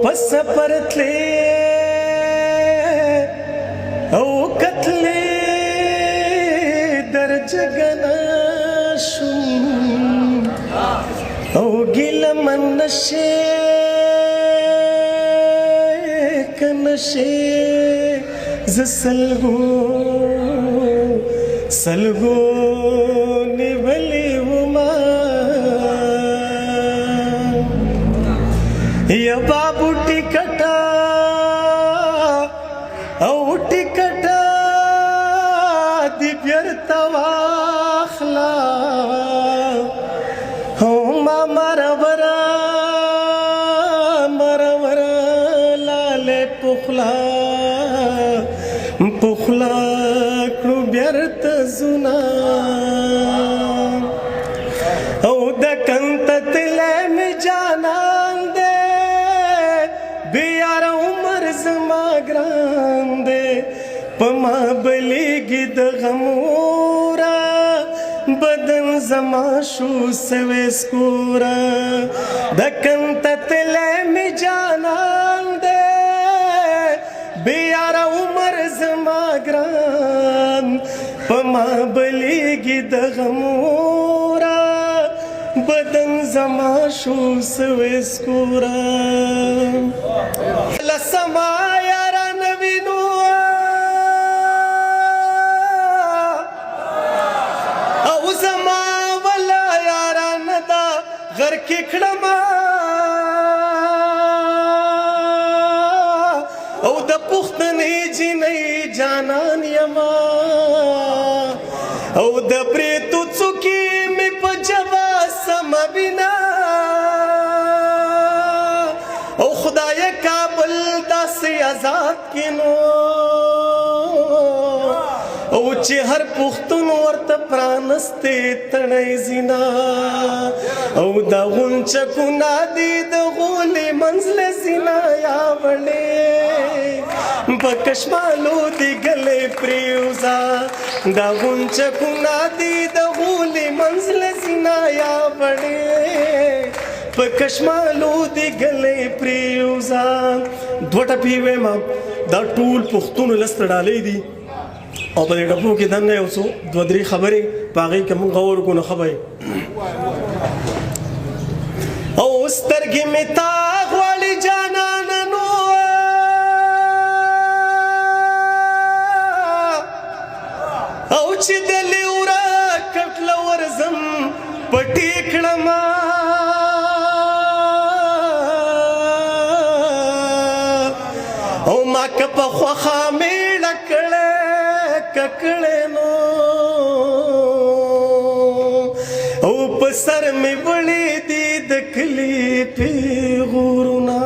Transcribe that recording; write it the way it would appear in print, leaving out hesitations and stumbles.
پس پرتلے او کتلے در جگنا شم او گل من نشے کنشے زسلگو سلگو نبلی وما یا بابو ٹکٹا او ٹکٹا دی بیرتا واخلا ما مرورا لالے پخلا پخلا کرو بیرت زنا او دکنت تلے میں جانان دے بیار عمر زما گران دے پما بلیگی دغمورا بدن زما شو سوے سکورا دکنت تلے میں جانان دے بیار عمر زما گران پما بلیگی دغمورا بدن زما شو سوے سکورا لسما یارا نوینو او زما ولا یارا ندا غر کی کھڑما او د پختنی جنی جانان یما او د پریتو څوکی می پجوا سم بنا او خدای کابل داسې آزاد کینو او چې هر پختون ورته پرانستې تړی زینا او دا غونچکونه دي د غولې منزل زینا یا وړې په کشمالو دی ګلې پریوزا دا غونچکونه دي د غولې منزل زینا یا وړې په کشمالو دی ګلې پریوزا دوه ټپې وایم دا ټول پښتون لس ډالۍ دي او په دې ټپو کې دنه یو څو دوه درې خبرې په هغې کې موږ غور وکړو نو ښه به او سترګې مې تا غواړي جانانه نو او چې د لیوره کټله ورځم پټې کړمه او ما که په خوښه میړه کړی ککړی نو او په سر مې وړې دي د کلي پیغورونه